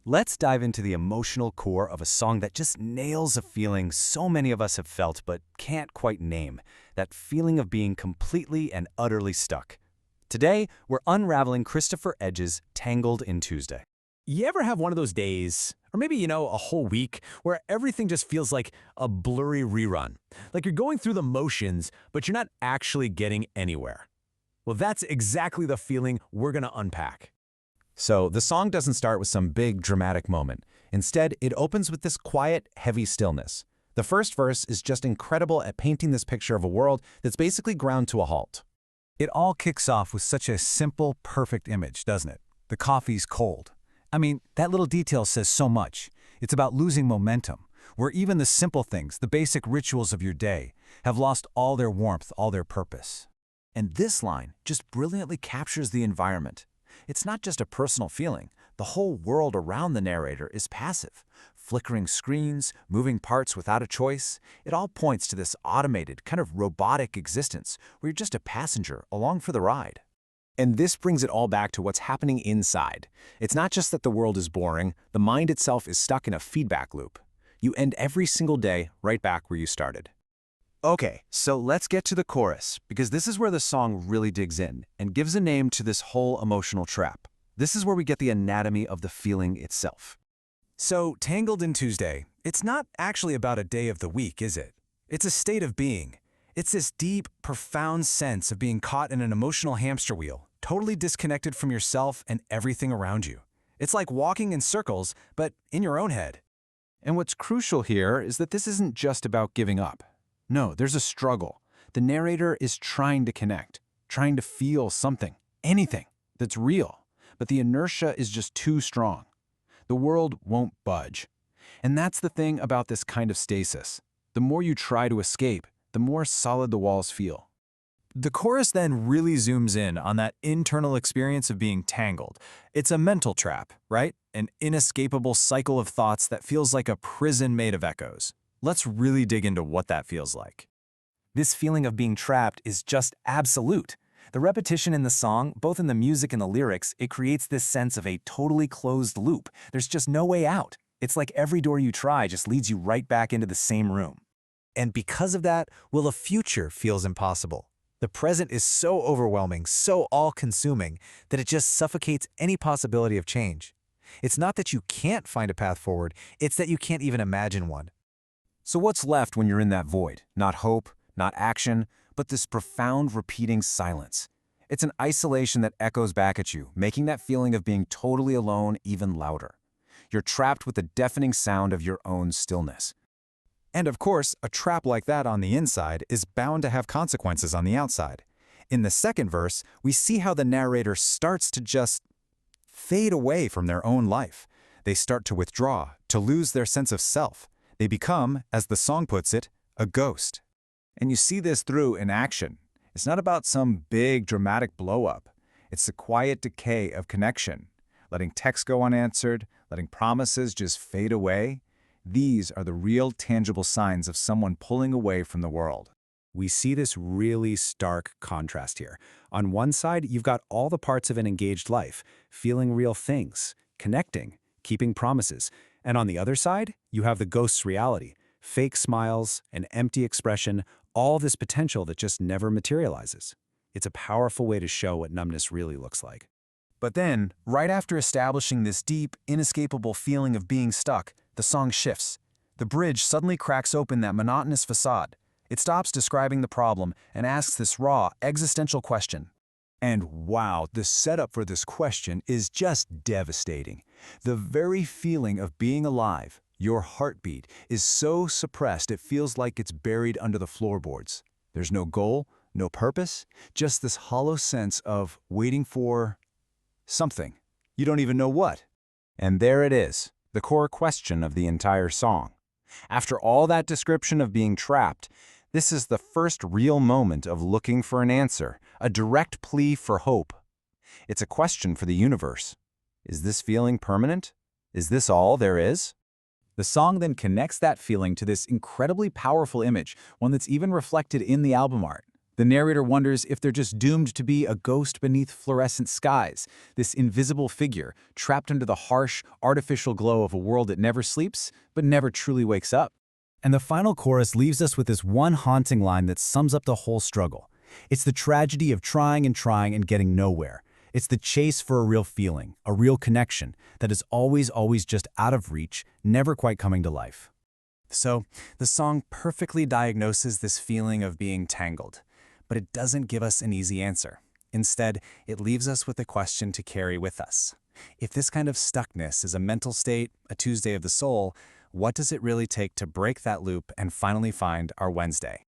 Let's dive into the emotional core of a song that just nails a feeling so many of us have felt but can't quite name, that feeling of being completely and utterly stuck. Today, we're unraveling Christopher Edge's Tangled in Tuesday. You ever have one of those days, or maybe, a whole week, where everything just feels like a blurry rerun? Like you're going through the motions, but you're not actually getting anywhere. Well, that's exactly the feeling we're going to unpack. So the song doesn't start with some big dramatic moment. Instead, it opens with this quiet, heavy stillness. The first verse is just incredible at painting this picture of a world that's basically ground to a halt. It all kicks off with such a simple, perfect image, doesn't it? The coffee's cold. I mean, that little detail says so much. It's about losing momentum, where even the simple things, the basic rituals of your day, have lost all their warmth, all their purpose. And this line just brilliantly captures the environment. It's not just a personal feeling. The whole world around the narrator is passive. Flickering screens, moving parts without a choice, it all points to this automated, kind of robotic existence where you're just a passenger along for the ride. And this brings it all back to what's happening inside. It's not just that the world is boring, the mind itself is stuck in a feedback loop. You end every single day right back where you started. Okay, so let's get to the chorus, because this is where the song really digs in and gives a name to this whole emotional trap. This is where we get the anatomy of the feeling itself. So, Tangled in Tuesday, it's not actually about a day of the week, is it? It's a state of being. It's this deep, profound sense of being caught in an emotional hamster wheel, totally disconnected from yourself and everything around you. It's like walking in circles, but in your own head. And what's crucial here is that this isn't just about giving up. No, there's a struggle. The narrator is trying to connect, trying to feel something, anything that's real, but the inertia is just too strong. The world won't budge. And that's the thing about this kind of stasis. The more you try to escape, the more solid the walls feel. The chorus then really zooms in on that internal experience of being tangled. It's a mental trap, right? An inescapable cycle of thoughts that feels like a prison made of echoes. Let's really dig into what that feels like. This feeling of being trapped is just absolute. The repetition in the song, both in the music and the lyrics, it creates this sense of a totally closed loop. There's just no way out. It's like every door you try just leads you right back into the same room. And because of that, well, the future feels impossible. The present is so overwhelming, so all-consuming, that it just suffocates any possibility of change. It's not that you can't find a path forward, it's that you can't even imagine one. So what's left when you're in that void? Not hope, not action, but this profound repeating silence. It's an isolation that echoes back at you, making that feeling of being totally alone even louder. You're trapped with the deafening sound of your own stillness. And of course, a trap like that on the inside is bound to have consequences on the outside. In the second verse, we see how the narrator starts to just fade away from their own life. They start to withdraw, to lose their sense of self. They become, as the song puts it, a ghost. And you see this through in action. It's not about some big dramatic blow-up. It's the quiet decay of connection, letting texts go unanswered, letting promises just fade away. These are the real tangible signs of someone pulling away from the world. We see this really stark contrast here. On one side, you've got all the parts of an engaged life, feeling real things, connecting, keeping promises. And on the other side, you have the ghost's reality, fake smiles, an empty expression, all this potential that just never materializes. It's a powerful way to show what numbness really looks like. But then, right after establishing this deep, inescapable feeling of being stuck, the song shifts. The bridge suddenly cracks open that monotonous facade. It stops describing the problem and asks this raw, existential question. And wow, the setup for this question is just devastating. The very feeling of being alive, your heartbeat, is so suppressed it feels like it's buried under the floorboards. There's no goal, no purpose, just this hollow sense of waiting for something. You don't even know what. And there it is, the core question of the entire song. After all that description of being trapped, this is the first real moment of looking for an answer, a direct plea for hope. It's a question for the universe. Is this feeling permanent? Is this all there is? The song then connects that feeling to this incredibly powerful image, one that's even reflected in the album art. The The narrator wonders if they're just doomed to be a ghost beneath fluorescent skies, this invisible figure trapped under the harsh, artificial glow of a world that never sleeps, but never truly wakes up. And the final chorus leaves us with this one haunting line that sums up the whole struggle. It's the tragedy of trying and getting nowhere. It's the chase for a real feeling, a real connection, that is always just out of reach, never quite coming to life. So, the song perfectly diagnoses this feeling of being tangled, but it doesn't give us an easy answer. Instead, it leaves us with a question to carry with us. If this kind of stuckness is a mental state, a Tuesday of the soul, what does it really take to break that loop and finally find our Wednesday?